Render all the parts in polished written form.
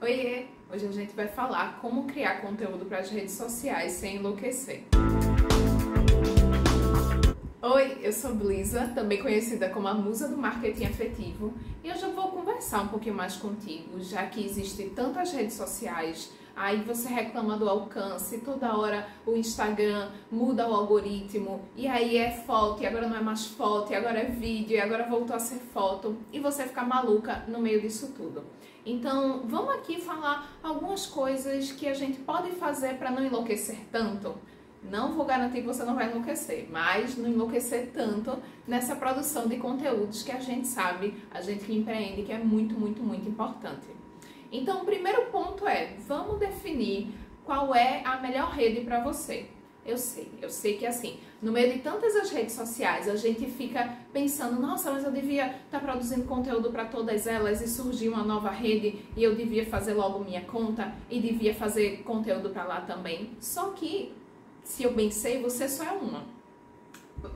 Oiê! Hoje a gente vai falar como criar conteúdo para as redes sociais sem enlouquecer. Oi, eu sou Blisa, também conhecida como a musa do marketing afetivo, e hoje eu vou conversar um pouquinho mais contigo, já que existem tantas redes sociais, aí você reclama do alcance, toda hora o Instagram muda o algoritmo, e aí é foto, e agora não é mais foto, e agora é vídeo, e agora voltou a ser foto, e você fica maluca no meio disso tudo. Então, vamos aqui falar algumas coisas que a gente pode fazer para não enlouquecer tanto. Não vou garantir que você não vai enlouquecer, mas não enlouquecer tanto nessa produção de conteúdos que a gente sabe, a gente que empreende, que é muito importante. Então, o primeiro ponto é, vamos definir qual é a melhor rede para você. Eu sei que assim, no meio de tantas as redes sociais, a gente fica pensando, nossa, mas eu devia estar produzindo conteúdo para todas elas e surgiu uma nova rede e eu devia fazer logo minha conta e devia fazer conteúdo para lá também. Só que, se eu bem sei, você só é uma.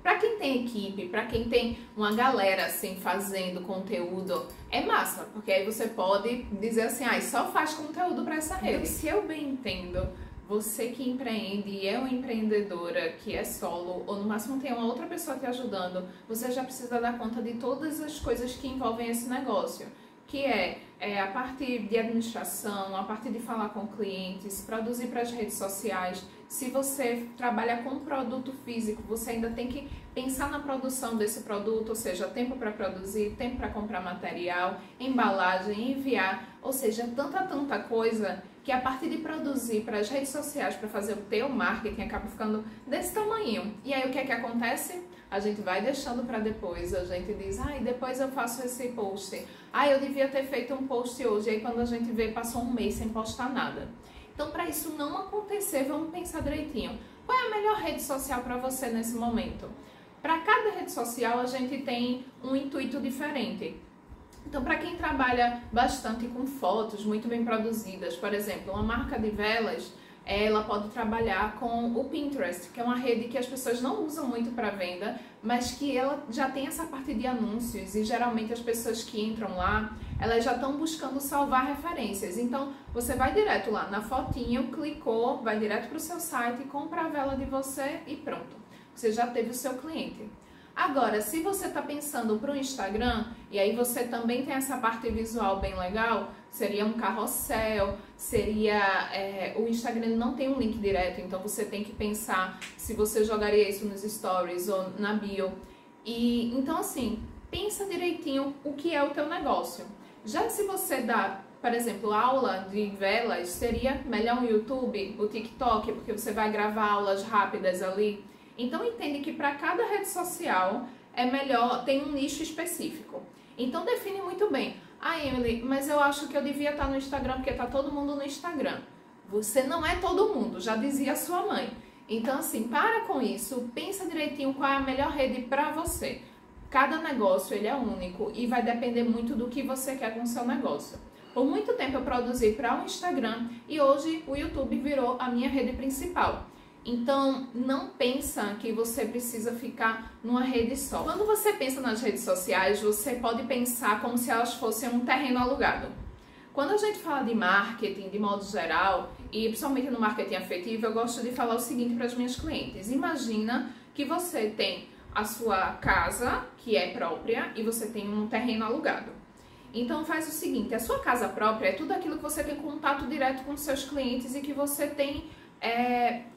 Para quem tem equipe, para quem tem uma galera assim fazendo conteúdo, é massa, porque aí você pode dizer assim, só faz conteúdo para essa rede. Então, se eu bem entendo, você que empreende e é uma empreendedora que é solo, ou no máximo tem uma outra pessoa te ajudando, você já precisa dar conta de todas as coisas que envolvem esse negócio, que é a parte de administração, a parte de falar com clientes, produzir para as redes sociais. Se você trabalha com produto físico, você ainda tem que pensar na produção desse produto, ou seja, tempo para produzir, tempo para comprar material, embalagem, enviar, ou seja, tanta coisa que a parte de produzir para as redes sociais, para fazer o teu marketing, acaba ficando desse tamanho. E aí o que é que acontece? A gente vai deixando para depois, a gente diz, depois eu faço esse post. Eu devia ter feito um post hoje, aí quando a gente vê, passou um mês sem postar nada. Então, para isso não acontecer, vamos pensar direitinho. Qual é a melhor rede social para você nesse momento? Para cada rede social, a gente tem um intuito diferente. Então, para quem trabalha bastante com fotos muito bem produzidas, por exemplo, uma marca de velas, ela pode trabalhar com o Pinterest, que é uma rede que as pessoas não usam muito para venda, mas que ela já tem essa parte de anúncios e geralmente as pessoas que entram lá, elas já estão buscando salvar referências. Então, você vai direto lá na fotinho, clicou, vai direto para o seu site, compra a vela de você e pronto. Você já teve o seu cliente. Agora, se você está pensando para o Instagram, e aí você também tem essa parte visual bem legal, seria um carrossel, o Instagram não tem um link direto, então você tem que pensar se você jogaria isso nos stories ou na bio. E então assim, pensa direitinho o que é o teu negócio. Já se você dá, por exemplo, aula de velas, seria melhor o YouTube, o TikTok, porque você vai gravar aulas rápidas ali. Então entende que para cada rede social é melhor, tem um nicho específico. Então define muito bem. Emily, mas eu acho que eu devia estar no Instagram porque está todo mundo no Instagram. Você não é todo mundo, já dizia a sua mãe. Então assim, para com isso, pensa direitinho qual é a melhor rede para você. Cada negócio ele é único e vai depender muito do que você quer com o seu negócio. Por muito tempo eu produzi para o Instagram e hoje o YouTube virou a minha rede principal. Então, não pensa que você precisa ficar numa rede só. Quando você pensa nas redes sociais, você pode pensar como se elas fossem um terreno alugado. Quando a gente fala de marketing, de modo geral, e principalmente no marketing afetivo, eu gosto de falar o seguinte para as minhas clientes. Imagina que você tem a sua casa, que é própria, e você tem um terreno alugado. Então faz o seguinte, a sua casa própria é tudo aquilo que você tem contato direto com os seus clientes e que você tem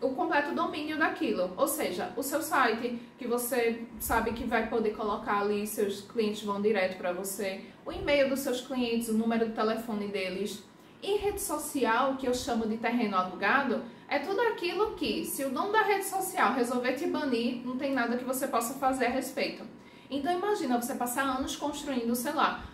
o completo domínio daquilo, ou seja, o seu site, que você sabe que vai poder colocar ali, seus clientes vão direto para você, o e-mail dos seus clientes, o número de telefone deles. E rede social, que eu chamo de terreno alugado, é tudo aquilo que, se o dono da rede social resolver te banir, não tem nada que você possa fazer a respeito. Então imagina você passar anos construindo, sei lá,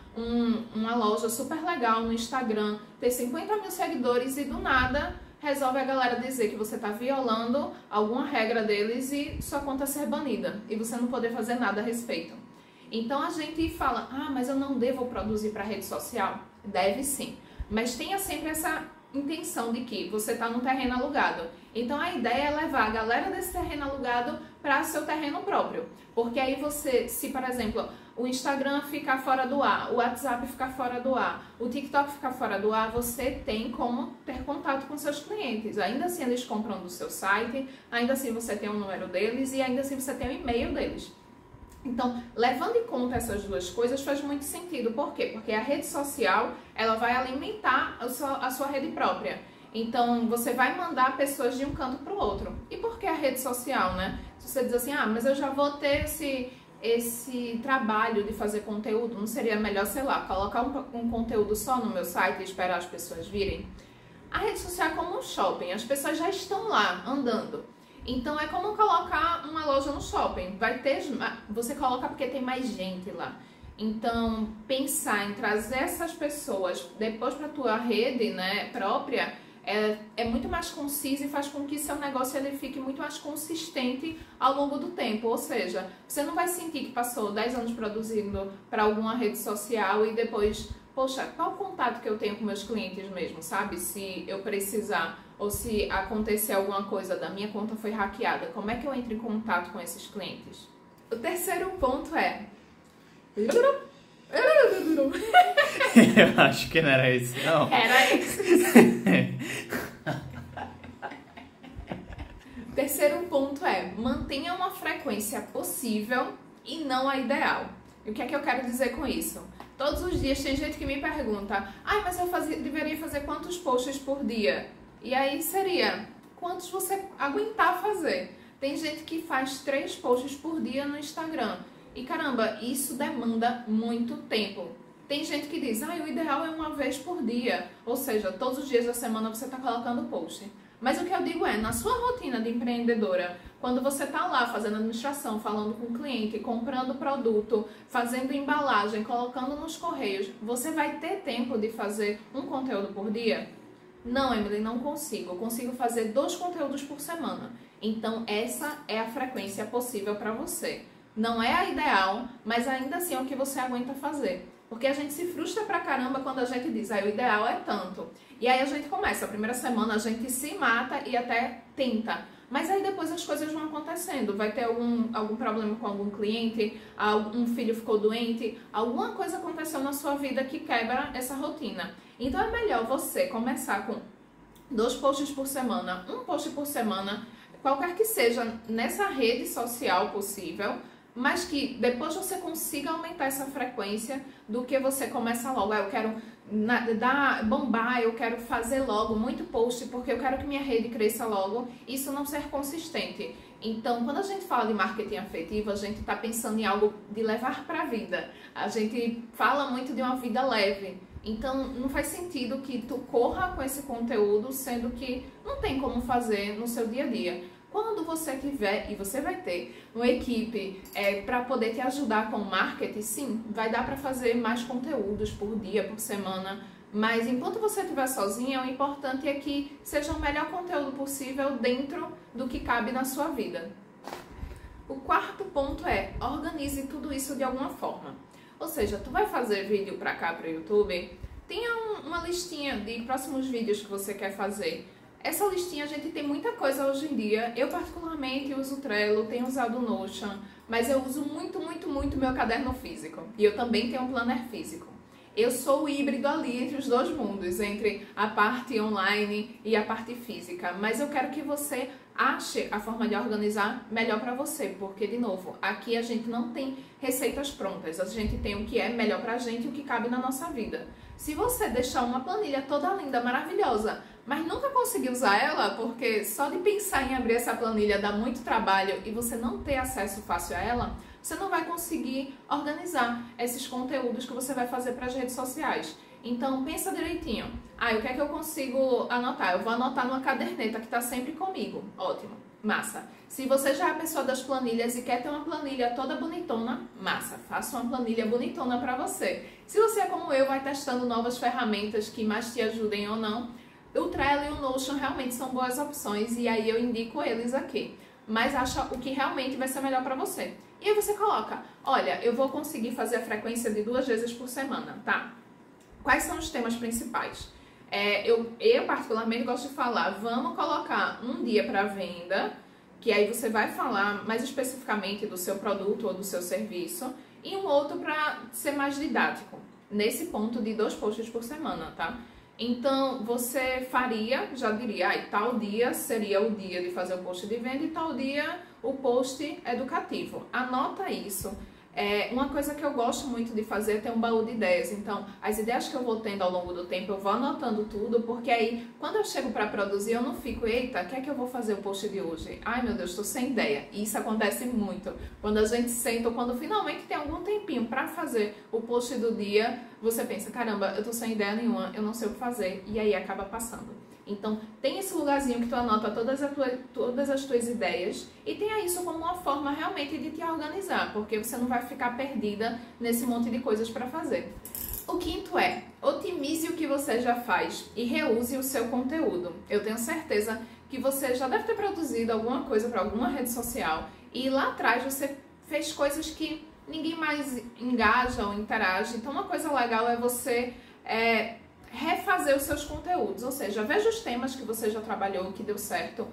uma loja super legal no Instagram, ter 50 mil seguidores e do nada resolve a galera dizer que você está violando alguma regra deles e sua conta ser banida e você não poder fazer nada a respeito. Então a gente fala, mas eu não devo produzir para rede social? Deve sim, mas tenha sempre essa intenção de que você está num terreno alugado. Então a ideia é levar a galera desse terreno alugado para seu terreno próprio. Porque aí você, se por exemplo, o Instagram ficar fora do ar, o WhatsApp ficar fora do ar, o TikTok ficar fora do ar, você tem como ter contato com seus clientes. Ainda assim eles compram do seu site, ainda assim você tem o número deles e ainda assim você tem o e-mail deles. Então, levando em conta essas duas coisas faz muito sentido. Por quê? Porque a rede social, ela vai alimentar a sua rede própria. Então, você vai mandar pessoas de um canto para o outro. E por que a rede social, né? Se você diz assim, mas eu já vou ter esse trabalho de fazer conteúdo, não seria melhor, sei lá, colocar um conteúdo só no meu site e esperar as pessoas virem? A rede social é como um shopping, as pessoas já estão lá, andando. Então é como colocar uma loja no shopping. Você coloca porque tem mais gente lá. Então pensar em trazer essas pessoas depois para a tua rede, né, própria é muito mais conciso e faz com que seu negócio ele fique muito mais consistente ao longo do tempo. Ou seja, você não vai sentir que passou 10 anos produzindo para alguma rede social e depois, poxa, qual o contato que eu tenho com meus clientes mesmo, sabe? Se eu precisar ou se acontecer alguma coisa da minha conta foi hackeada, como é que eu entro em contato com esses clientes? O terceiro ponto é... Eu acho que não era isso, não. Era isso. Terceiro ponto é, mantenha uma frequência possível e não a ideal. E o que é que eu quero dizer com isso? Todos os dias tem gente que me pergunta, mas eu deveria fazer quantos posts por dia? E aí seria, quantos você aguentar fazer? Tem gente que faz 3 posts por dia no Instagram. E caramba, isso demanda muito tempo. Tem gente que diz, o ideal é uma vez por dia. Ou seja, todos os dias da semana você está colocando post. Mas o que eu digo é, na sua rotina de empreendedora, quando você está lá fazendo administração, falando com o cliente, comprando produto, fazendo embalagem, colocando nos correios, você vai ter tempo de fazer um conteúdo por dia? Não, Emily, não consigo. Eu consigo fazer 2 conteúdos por semana. Então, essa é a frequência possível para você. Não é a ideal, mas ainda assim é o que você aguenta fazer. Porque a gente se frustra pra caramba quando a gente diz, o ideal é tanto. E aí a gente começa, a primeira semana a gente se mata e até tenta. Mas aí depois as coisas vão acontecendo. Vai ter algum problema com algum cliente, um filho ficou doente, alguma coisa aconteceu na sua vida que quebra essa rotina. Então é melhor você começar com 2 posts por semana, 1 post por semana, qualquer que seja nessa rede social possível, mas que depois você consiga aumentar essa frequência do que você começa logo. Eu quero bombar, eu quero fazer logo muito post porque eu quero que minha rede cresça logo. Isso não ser consistente. Então, quando a gente fala de marketing afetivo, a gente está pensando em algo de levar para a vida. A gente fala muito de uma vida leve. Então, não faz sentido que tu corra com esse conteúdo, sendo que não tem como fazer no seu dia a dia. Quando você tiver, e você vai ter, uma equipe para poder te ajudar com o marketing, sim, vai dar para fazer mais conteúdos por dia, por semana. Mas enquanto você estiver sozinha, o importante é que seja o melhor conteúdo possível dentro do que cabe na sua vida. O quarto ponto é, organize tudo isso de alguma forma. Ou seja, tu vai fazer vídeo para cá, para o YouTube, tenha uma listinha de próximos vídeos que você quer fazer. Essa listinha a gente tem muita coisa hoje em dia. Eu particularmente uso o Trello, tenho usado o Notion, mas eu uso muito meu caderno físico. E eu também tenho um planner físico. Eu sou o híbrido ali entre os dois mundos, entre a parte online e a parte física. Mas eu quero que você ache a forma de organizar melhor para você, porque, de novo, aqui a gente não tem receitas prontas. A gente tem o que é melhor pra gente e o que cabe na nossa vida. Se você deixar uma planilha toda linda, maravilhosa, mas nunca conseguir usar ela, porque só de pensar em abrir essa planilha dá muito trabalho e você não ter acesso fácil a ela, você não vai conseguir organizar esses conteúdos que você vai fazer para as redes sociais. Então, pensa direitinho. O que é que eu consigo anotar? Eu vou anotar numa caderneta que está sempre comigo. Ótimo, massa. Se você já é a pessoa das planilhas e quer ter uma planilha toda bonitona, massa. Faça uma planilha bonitona para você. Se você é como eu, vai testando novas ferramentas que mais te ajudem ou não, o Trello e o Notion realmente são boas opções e aí eu indico eles aqui. Mas acha o que realmente vai ser melhor para você. E aí você coloca, olha, eu vou conseguir fazer a frequência de 2 vezes por semana, tá? Quais são os temas principais? Eu particularmente gosto de falar, vamos colocar um dia para venda, que aí você vai falar mais especificamente do seu produto ou do seu serviço, e um outro para ser mais didático, nesse ponto de 2 posts por semana, tá? Então, você faria, já diria, tal dia seria o dia de fazer o post de venda e tal dia o post educativo. Anota isso. Uma coisa que eu gosto muito de fazer é ter um baú de ideias. Então, as ideias que eu vou tendo ao longo do tempo, eu vou anotando tudo, porque aí, quando eu chego para produzir, eu não fico, eita, o que é que eu vou fazer o post de hoje? Ai, meu Deus, estou sem ideia. E isso acontece muito. Quando a gente senta, ou quando finalmente tem algum tempinho para fazer o post do dia, você pensa, caramba, eu tô sem ideia nenhuma, eu não sei o que fazer. E aí acaba passando. Então, tem esse lugarzinho que tu anota todas as tuas ideias e tenha isso como uma forma realmente de te organizar, porque você não vai ficar perdida nesse monte de coisas para fazer. O quinto é, otimize o que você já faz e reuse o seu conteúdo. Eu tenho certeza que você já deve ter produzido alguma coisa para alguma rede social e lá atrás você fez coisas que ninguém mais engaja ou interage. Então, uma coisa legal é você refazer os seus conteúdos, ou seja, veja os temas que você já trabalhou, que deu certo,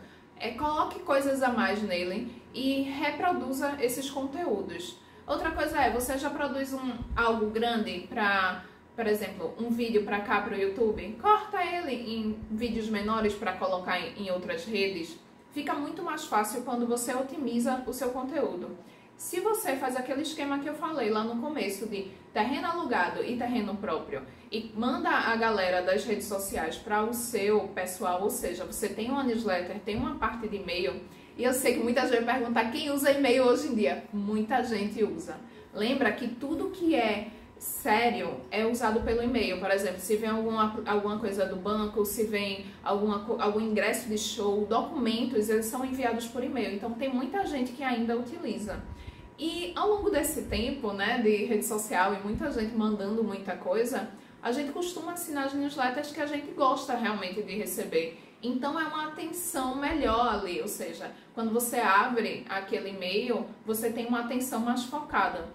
coloque coisas a mais nele e reproduza esses conteúdos. Outra coisa você já produz algo grande para, por exemplo, um vídeo para cá para o YouTube, corta ele em vídeos menores para colocar em outras redes. Fica muito mais fácil quando você otimiza o seu conteúdo. Se você faz aquele esquema que eu falei lá no começo de terreno alugado e terreno próprio e manda a galera das redes sociais para o seu pessoal, ou seja, você tem uma newsletter, tem uma parte de e-mail, e eu sei que muita gente vai perguntar quem usa e-mail hoje em dia. Muita gente usa. Lembra que tudo que é sério é usado pelo e-mail. Por exemplo, se vem alguma coisa do banco, se vem algum ingresso de show, documentos, eles são enviados por e-mail. Então tem muita gente que ainda utiliza. E ao longo desse tempo, né, de rede social e muita gente mandando muita coisa, a gente costuma assinar as newsletters que a gente gosta realmente de receber. Então é uma atenção melhor ali, ou seja, quando você abre aquele e-mail, você tem uma atenção mais focada.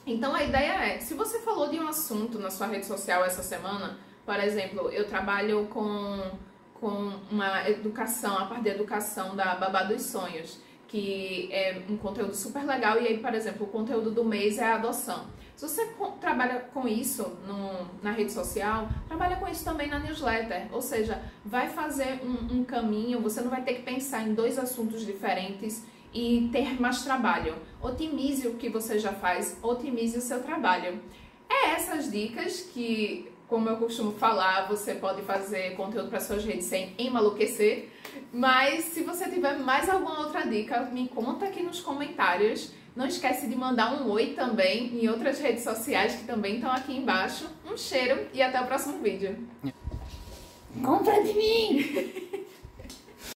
Então a ideia é, se você falou de um assunto na sua rede social essa semana, por exemplo, eu trabalho com uma educação, a parte de educação da Babá dos Sonhos, que é um conteúdo super legal, e aí, por exemplo, o conteúdo do mês é a adoção. Se você trabalha com isso na rede social, trabalha com isso também na newsletter, ou seja, vai fazer um caminho, você não vai ter que pensar em 2 assuntos diferentes e ter mais trabalho. Otimize o que você já faz, otimize o seu trabalho. Essas dicas que, como eu costumo falar, você pode fazer conteúdo para suas redes sem enmaluquecer. Mas se você tiver mais alguma outra dica, me conta aqui nos comentários. Não esquece de mandar um oi também em outras redes sociais que também estão aqui embaixo. Um cheiro e até o próximo vídeo. Compra de mim!